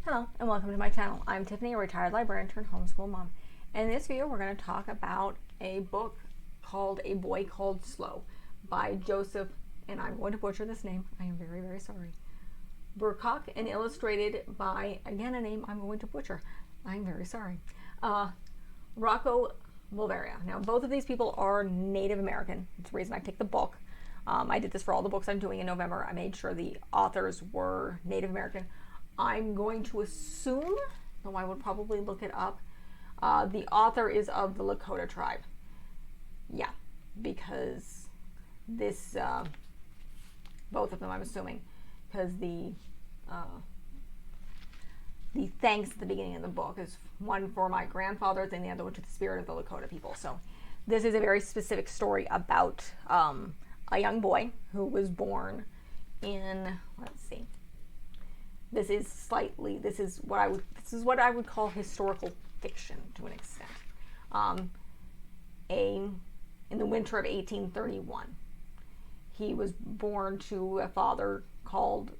Hello and welcome to my channel. I'm Tiffany, a retired librarian turned homeschool mom. And in this video we're going to talk about a book called A Boy Called Slow by Joseph, and I'm going to butcher this name, I am very, very sorry, Burkock, and illustrated by, again, a name I'm going to butcher, I'm very sorry, Rocco Wolveria. Now both of these people are Native American. It's the reason I picked the book. I did this for all the books I'm doing in November. I made sure the authors were Native American. I'm going to assume, though I would probably look it up, the author is of the Lakota tribe. Yeah, because this, both of them I'm assuming, because the thanks at the beginning of the book is one for my grandfathers and the other one to the spirit of the Lakota people. So this is a very specific story about a young boy who was born in, let's see, this is what I would call historical fiction to an extent. In the winter of 1831, he was born to a father called,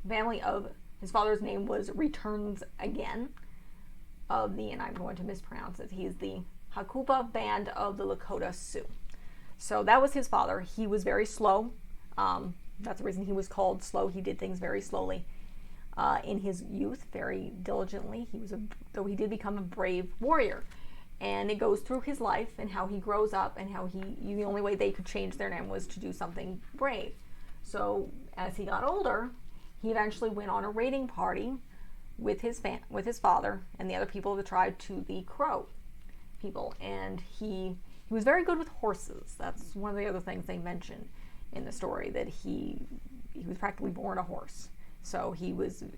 family of, his father's name was Returns Again, and I'm going to mispronounce it, he's the Hakupa band of the Lakota Sioux. So that was his father. He was very slow. That's the reason he was called slow. He did things very slowly in his youth, very diligently. Though he did become a brave warrior. And it goes through his life and how he grows up and how the only way they could change their name was to do something brave. So as he got older, he eventually went on a raiding party with his father and the other people of the tribe to the Crow people. And he was very good with horses. That's one of the other things they mention in the story, that he was practically born a horse. So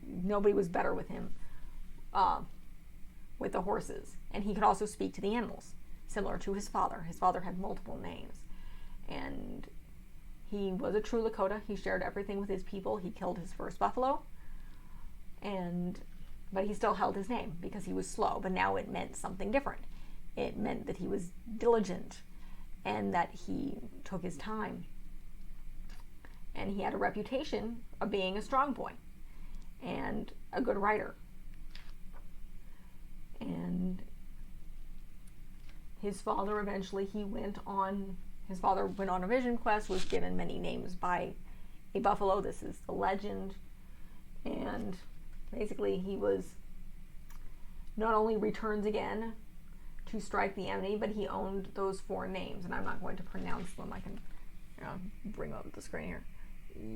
nobody was better with him with the horses. And he could also speak to the animals, similar to his father. His father had multiple names. And he was a true Lakota. He shared everything with his people. He killed his first buffalo. But he still held his name because he was slow. But now it meant something different. It meant that he was diligent and that he took his time. And he had a reputation of being a strong boy and a good writer. And his father eventually, went on a vision quest, was given many names by a buffalo. This is the legend. And basically he was not only returns again to strike the enemy, but he owned those 4 names. And I'm not going to pronounce them. I can bring up the screen here.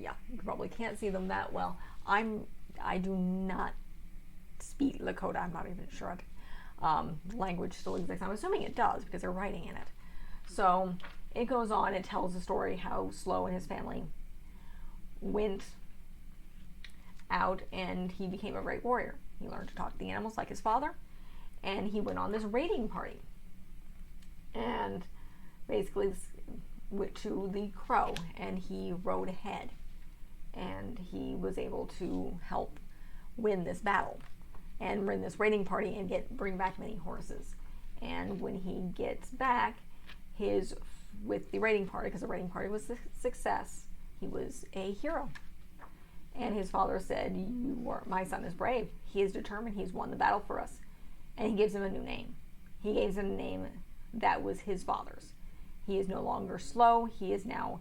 Yeah, you probably can't see them that well. I do not speak Lakota. I'm not even sure language still exists. I'm assuming it does because they're writing in it. So it goes on. It tells the story how Slow and his family went out and he became a great warrior. He learned to talk to the animals like his father, and he went on this raiding party. And basically went to the Crow, and he rode ahead, and he was able to help win this battle and win this raiding party and bring back many horses. And when he gets back, with the raiding party, because the raiding party was a success, he was a hero. And his father said, my son is brave, he is determined, he's won the battle for us. And he gives him a new name. He gives him a name that was his father's. He is no longer Slow. He is now,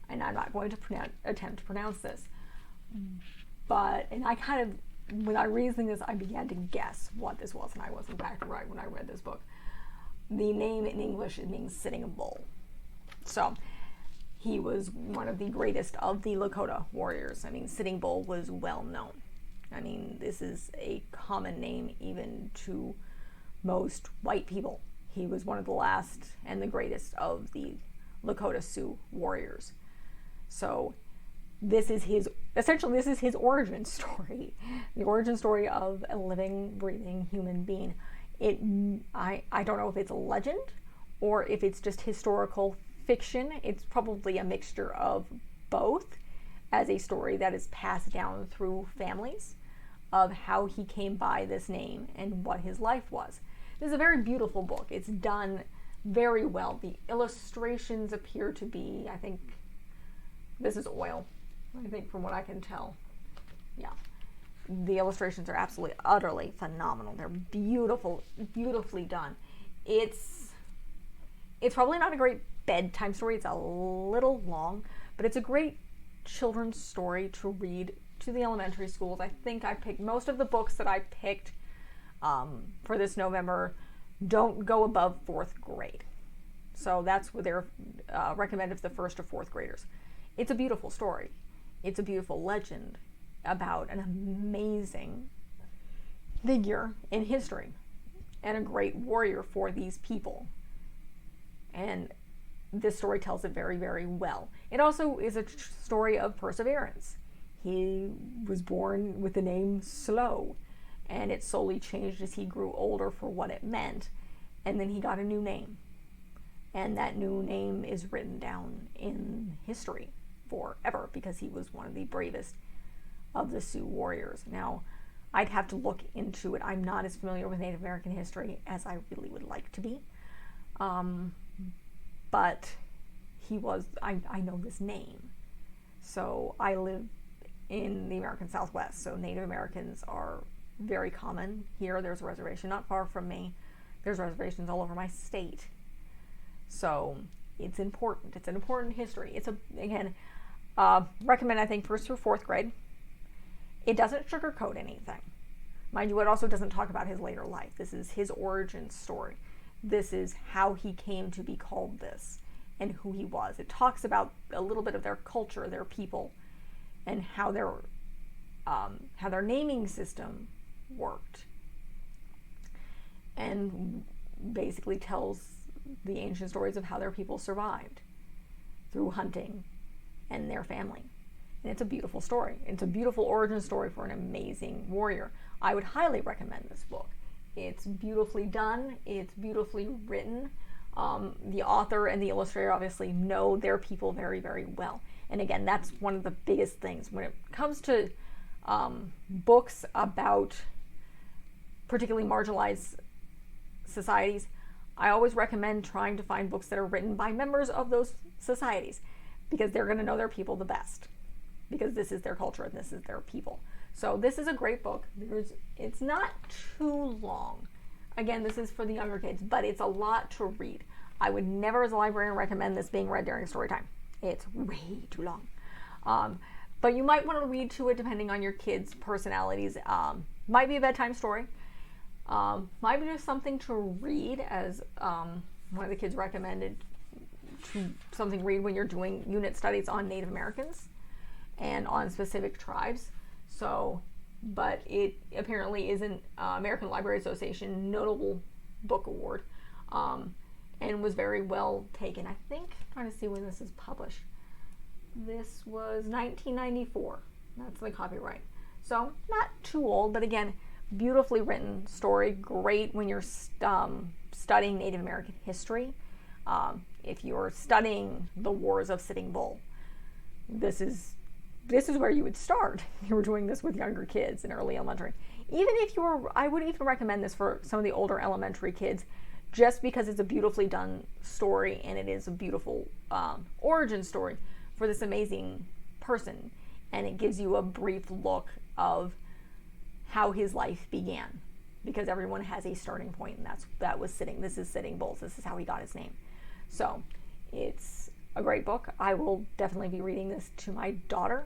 and I'm not going to attempt to pronounce this, and I kind of, when I was reading this, I began to guess what this was, and I was in fact right when I read this book. The name in English, it means Sitting Bull. So he was one of the greatest of the Lakota warriors. I mean, Sitting Bull was well known. I mean, this is a common name even to most white people. He was one of the last and the greatest of the Lakota Sioux warriors. So this is his origin story. The origin story of a living, breathing human being. I don't know if it's a legend or if it's just historical fiction. It's probably a mixture of both, as a story that is passed down through families of how he came by this name and what his life was. This is a very beautiful book. It's done very well. The illustrations appear to be, I think, this is oil, I think, from what I can tell. Yeah. the illustrations are absolutely, utterly phenomenal. They're beautiful, beautifully done. It's probably not a great bedtime story. It's a little long, but it's a great children's story to read to the elementary schools. I think I picked most of the books that I picked for this November don't go above 4th grade. So that's what they're recommended for the 1st to 4th graders. It's a beautiful story. It's a beautiful legend about an amazing figure in history and a great warrior for these people. And this story tells it very, very well. It also is a story of perseverance. He was born with the name Slow, and it slowly changed as he grew older for what it meant. And then he got a new name. And that new name is written down in history forever because he was one of the bravest of the Sioux warriors. Now, I'd have to look into it. I'm not as familiar with Native American history as I really would like to be. But he was, I know this name. So I live in the American Southwest, so Native Americans are very common here. There's a reservation not far from me. There's reservations all over my state. So it's important. It's an important history. It's recommend, I think, 1st through 4th grade. It doesn't sugarcoat anything. Mind you, it also doesn't talk about his later life. This is his origin story. This is how he came to be called this and who he was. It talks about a little bit of their culture, their people, and how their naming system worked. And basically tells the ancient stories of how their people survived through hunting and their family. And it's a beautiful story. It's a beautiful origin story for an amazing warrior. I would highly recommend this book. It's beautifully done. It's beautifully written. The author and the illustrator obviously know their people very, very well. And again, that's one of the biggest things. When it comes to books about particularly marginalized societies, I always recommend trying to find books that are written by members of those societies because they're going to know their people the best because this is their culture and this is their people. So this is a great book. It's not too long. Again, this is for the younger kids, but it's a lot to read. I would never as a librarian recommend this being read during story time. It's way too long. But you might want to read to it depending on your kids' personalities. Might be a bedtime story. Might be just something to read, as one of the kids recommended, something to read when you're doing unit studies on Native Americans and on specific tribes. So, but it apparently is an American Library Association notable book award, and was very well taken. I think, trying to see when this is published. This was 1994. That's the copyright. So not too old, but again, beautifully written story. Great when you're studying Native American history. If you're studying the wars of Sitting Bull, this is where you would start. You were doing this with younger kids in early elementary. Even if I would even recommend this for some of the older elementary kids, just because it's a beautifully done story and it is a beautiful origin story for this amazing person, and it gives you a brief look of how his life began, because everyone has a starting point, and this is Sitting Bulls. This is how he got his name. So it's a great book. I will definitely be reading this to my daughter.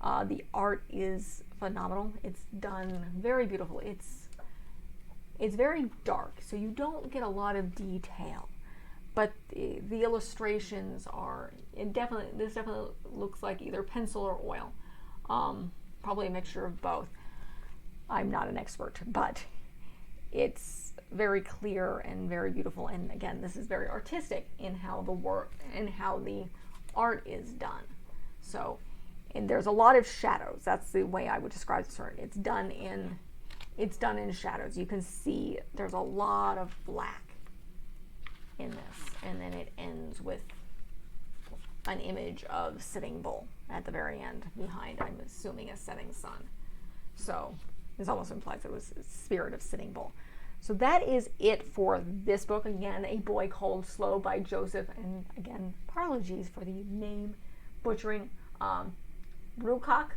The art is phenomenal. It's done very beautifully. It's very dark, so you don't get a lot of detail, but the illustrations are, this definitely looks like either pencil or oil, probably a mixture of both. I'm not an expert, but it's very clear and very beautiful. And again, this is very artistic in how the work and how the art is done. So, and there's a lot of shadows. That's the way I would describe this art. It's done in shadows. You can see there's a lot of black in this, and then it ends with an image of Sitting Bull at the very end behind, I'm assuming, a setting sun. So this almost implies it was a spirit of Sitting Bull. So that is it for this book. Again, A Boy Called Slow by Joseph, and again, apologies for the name butchering. Rucock.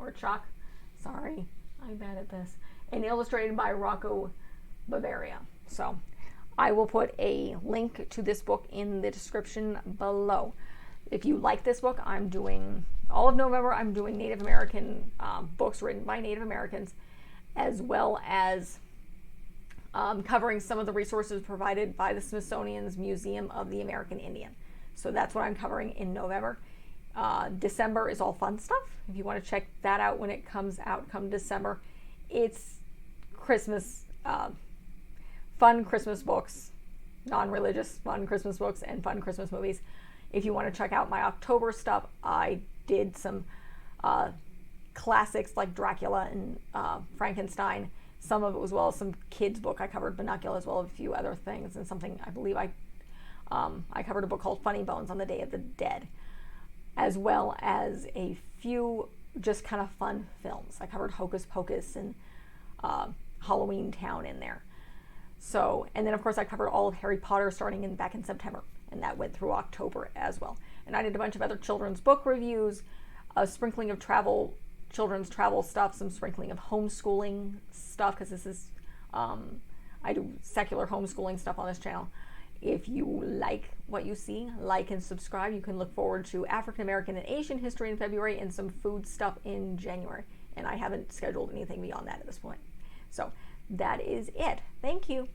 or Chuck, sorry, I'm bad at this, and illustrated by Rocco Bavaria. So I will put a link to this book in the description below. If you like this book, I'm doing, all of November, I'm doing Native American books written by Native Americans, as well as covering some of the resources provided by the Smithsonian's Museum of the American Indian. So that's what I'm covering in November. December is all fun stuff. If you want to check that out when it comes out come December, it's Christmas, fun Christmas books, non-religious fun Christmas books, and fun Christmas movies. If you want to check out my October stuff, I did some classics like Dracula and Frankenstein, some of it as well as some kids book. I covered Binocula as well as a few other things, and something I believe I covered a book called Funny Bones on the Day of the Dead, as well as a few just kind of fun films. I covered Hocus Pocus and Halloween Town in there. So, and then of course I covered all of Harry Potter starting back in September, and that went through October as well. And I did a bunch of other children's book reviews, a sprinkling of children's travel stuff, some sprinkling of homeschooling stuff, because this is, I do secular homeschooling stuff on this channel. If you like what you see, like and subscribe. You can look forward to African American and Asian history in February and some food stuff in January. And I haven't scheduled anything beyond that at this point. So that is it. Thank you.